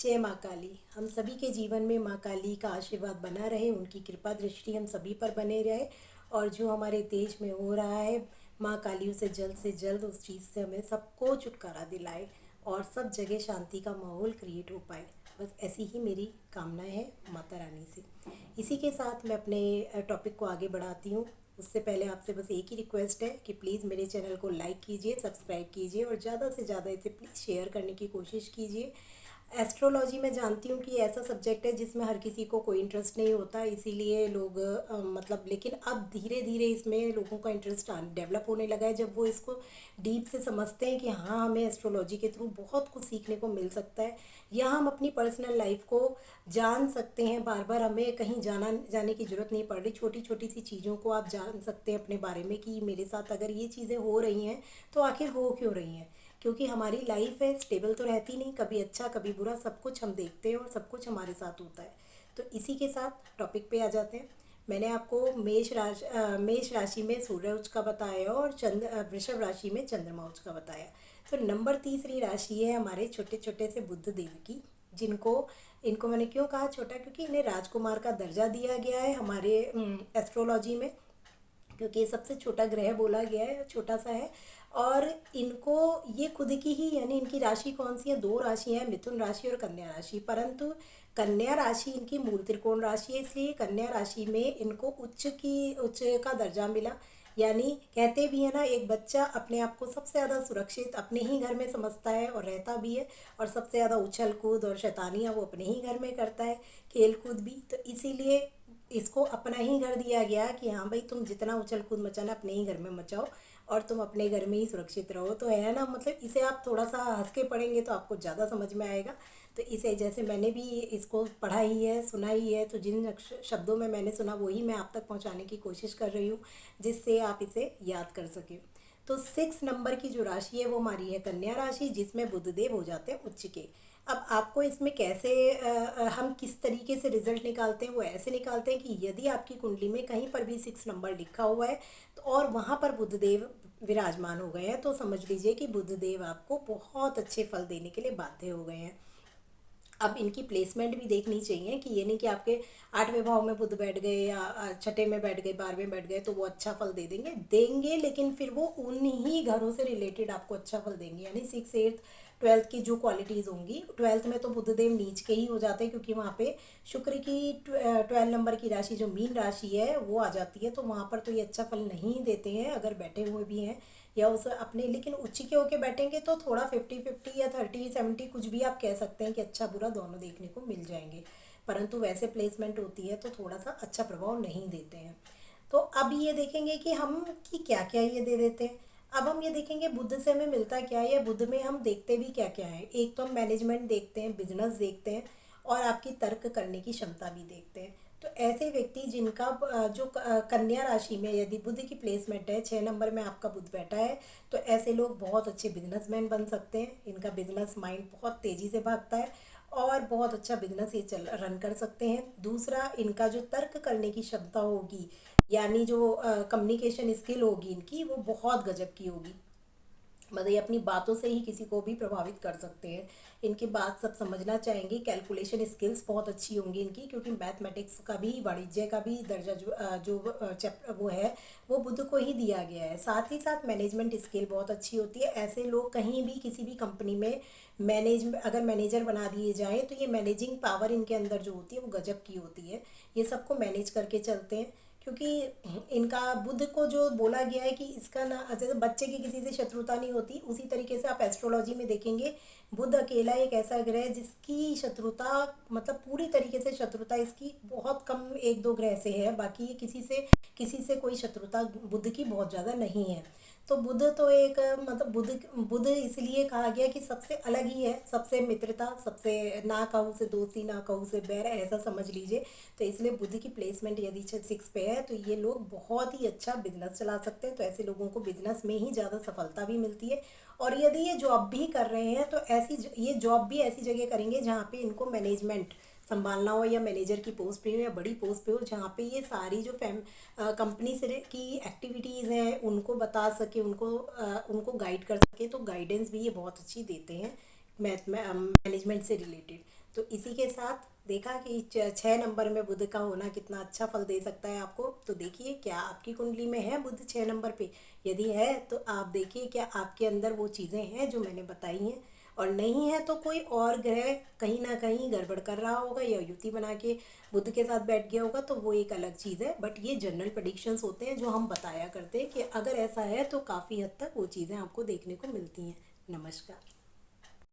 जय माँ काली। हम सभी के जीवन में माँ काली का आशीर्वाद बना रहे, उनकी कृपा दृष्टि हम सभी पर बने रहे। और जो हमारे देश में हो रहा है, माँ काली उसे जल्द से जल्द उस चीज़ से हमें सबको छुटकारा दिलाए और सब जगह शांति का माहौल क्रिएट हो पाए। बस ऐसी ही मेरी कामना है माता रानी से। इसी के साथ मैं अपने टॉपिक को आगे बढ़ाती हूँ। उससे पहले आपसे बस एक ही रिक्वेस्ट है कि प्लीज़ मेरे चैनल को लाइक कीजिए, सब्सक्राइब कीजिए और ज़्यादा से ज़्यादा इसे प्लीज़ शेयर करने की कोशिश कीजिए। एस्ट्रोलॉजी मैं जानती हूँ कि ऐसा सब्जेक्ट है जिसमें हर किसी को कोई इंटरेस्ट नहीं होता, इसीलिए लोग मतलब, लेकिन अब धीरे धीरे इसमें लोगों का इंटरेस्ट डेवलप होने लगा है, जब वो इसको डीप से समझते हैं कि हाँ, हमें एस्ट्रोलॉजी के थ्रू बहुत कुछ सीखने को मिल सकता है या हम अपनी पर्सनल लाइफ को जान सकते हैं। बार बार हमें कहीं जाने की ज़रूरत नहीं पड़ रही, छोटी छोटी सी चीज़ों को आप जान सकते हैं अपने बारे में कि मेरे साथ अगर ये चीज़ें हो रही हैं तो आखिर हो क्यों रही हैं। क्योंकि हमारी लाइफ है, स्टेबल तो रहती नहीं, कभी अच्छा कभी बुरा, सब कुछ हम देखते हैं और सब कुछ हमारे साथ होता है। तो इसी के साथ टॉपिक पे आ जाते हैं। मैंने आपको मेष राशि में सूर्य का बताया और वृषभ राशि में चंद्रमा का बताया। तो नंबर तीसरी राशि है हमारे छोटे छोटे से बुध देव की, जिनको इनको मैंने क्यों कहा छोटा, क्योंकि इन्हें राजकुमार का दर्जा दिया गया है हमारे एस्ट्रोलॉजी में, क्योंकि ये सबसे छोटा ग्रह बोला गया है, छोटा सा है। और इनको ये खुद की ही, यानी इनकी राशि कौन सी है, दो राशि है, मिथुन राशि और कन्या राशि। परंतु कन्या राशि इनकी मूल त्रिकोण राशि है, इसलिए कन्या राशि में इनको उच्च का दर्जा मिला। यानी कहते भी है ना, एक बच्चा अपने आप को सबसे ज़्यादा सुरक्षित अपने ही घर में समझता है और रहता भी है, और सबसे ज़्यादा उछल कूद और शैतानियाँ वो अपने ही घर में करता है, खेल कूद भी। तो इसीलिए इसको अपना ही घर दिया गया कि हाँ भाई, तुम जितना उछल कूद मचाना अपने ही घर में मचाओ और तुम अपने घर में ही सुरक्षित रहो। तो है ना, मतलब इसे आप थोड़ा सा हंस के पढ़ेंगे तो आपको ज़्यादा समझ में आएगा। तो इसे जैसे मैंने भी इसको पढ़ा ही है, सुना ही है, तो जिन शब्दों में मैंने सुना वही मैं आप तक पहुंचाने की कोशिश कर रही हूँ, जिससे आप इसे याद कर सकें। तो 6 नंबर की जो राशि है वो हमारी है कन्या राशि, जिसमें बुधदेव हो जाते हैं उच्च के। अब आपको इसमें कैसे हम किस तरीके से रिजल्ट निकालते हैं, वो ऐसे निकालते हैं कि यदि आपकी कुंडली में कहीं पर भी 6 नंबर लिखा हुआ है तो और वहाँ पर बुधदेव विराजमान हो गए हैं, तो समझ लीजिए कि बुधदेव आपको बहुत अच्छे फल देने के लिए बाध्य हो गए हैं। अब इनकी प्लेसमेंट भी देखनी चाहिए कि ये नहीं कि आपके 8वें भाव में बुध बैठ गए या छठे में बैठ गए, 12वें बैठ गए तो वो अच्छा फल देंगे, लेकिन फिर वो उन्हीं घरों से रिलेटेड आपको अच्छा फल देंगे। यानी 6, 8, 12 की जो क्वालिटीज़ होंगी, 12th में तो बुधदेव नीच के ही हो जाते हैं, क्योंकि वहाँ पे शुक्र की 12 नंबर की राशि जो मीन राशि है वो आ जाती है, तो वहाँ पर तो ये अच्छा फल नहीं देते हैं अगर बैठे हुए भी हैं या उस अपने। लेकिन उच्च के होके बैठेंगे तो थोड़ा 50-50 या 30-70 कुछ भी आप कह सकते हैं कि अच्छा बुरा दोनों देखने को मिल जाएंगे। परंतु वैसे प्लेसमेंट होती है तो थोड़ा सा अच्छा प्रभाव नहीं देते हैं। तो अब ये देखेंगे कि हम कि क्या क्या ये दे देते हैं। अब हम ये देखेंगे बुध से हमें मिलता क्या है, या बुध में हम देखते भी क्या क्या है। एक तो हम मैनेजमेंट देखते हैं, बिजनेस देखते हैं और आपकी तर्क करने की क्षमता भी देखते हैं। तो ऐसे व्यक्ति जिनका जो कन्या राशि में यदि बुध की प्लेसमेंट है, 6 नंबर में आपका बुध बैठा है, तो ऐसे लोग बहुत अच्छे बिजनेसमैन बन सकते हैं। इनका बिजनेस माइंड बहुत तेज़ी से भागता है और बहुत अच्छा बिजनेस ये चल रन कर सकते हैं। दूसरा, इनका जो तर्क करने की क्षमता होगी, यानी जो कम्युनिकेशन स्किल होगी इनकी, वो बहुत गजब की होगी। मतलब ये अपनी बातों से ही किसी को भी प्रभावित कर सकते हैं। इनकी बात सब समझना चाहेंगे। कैलकुलेशन स्किल्स बहुत अच्छी होंगी इनकी, क्योंकि मैथमेटिक्स का भी, वाणिज्य का भी दर्जा जो चैप्टर वो है, वो बुध को ही दिया गया है। साथ ही साथ मैनेजमेंट स्किल बहुत अच्छी होती है। ऐसे लोग कहीं भी किसी भी कंपनी में अगर मैनेजर बना दिए जाएँ तो ये मैनेजिंग पावर इनके अंदर जो होती है वो गजब की होती है। ये सबको मैनेज करके चलते हैं, क्योंकि इनका बुध को जो बोला गया है कि इसका ना, जैसे बच्चे की किसी से शत्रुता नहीं होती, उसी तरीके से आप एस्ट्रोलॉजी में देखेंगे बुध अकेला एक ऐसा ग्रह है जिसकी शत्रुता, मतलब पूरी तरीके से शत्रुता इसकी बहुत कम 1-2 ग्रह से है। बाकी ये किसी से कोई शत्रुता बुध की बहुत ज़्यादा नहीं है। तो बुध तो एक, मतलब बुध बुध इसलिए कहा गया कि सबसे अलग ही है, सबसे मित्रता, सबसे ना कहूँ से दोस्ती, ना कहूँ से बैर, ऐसा समझ लीजिए। तो इसलिए बुध की प्लेसमेंट यदि 6 पे है तो ये लोग बहुत ही अच्छा बिजनेस चला सकते हैं। तो ऐसे लोगों को बिजनेस में ही ज़्यादा सफलता भी मिलती है। और यदि ये जॉब भी कर रहे हैं तो ये जॉब भी ऐसी जगह करेंगे जहाँ पे इनको मैनेजमेंट संभालना हो, या मैनेजर की पोस्ट पे हो या बड़ी पोस्ट पे हो, जहाँ पे ये सारी जो कंपनी से की एक्टिविटीज़ हैं उनको बता सके, उनको गाइड कर सके। तो गाइडेंस भी ये बहुत अच्छी देते हैं मैनेजमेंट से रिलेटेड। तो इसी के साथ देखा कि 6 नंबर में बुध का होना कितना अच्छा फल दे सकता है आपको। तो देखिए क्या आपकी कुंडली में है बुध 6 नंबर पे। यदि है तो आप देखिए क्या आपके अंदर वो चीज़ें हैं जो मैंने बताई हैं, और नहीं है तो कोई और ग्रह कहीं ना कहीं गड़बड़ कर रहा होगा या युति बना के बुध के साथ बैठ गया होगा, तो वो एक अलग चीज़ है। बट ये जनरल प्रेडिक्शंस होते हैं जो हम बताया करते हैं कि अगर ऐसा है तो काफ़ी हद तक वो चीज़ें आपको देखने को मिलती हैं। नमस्कार।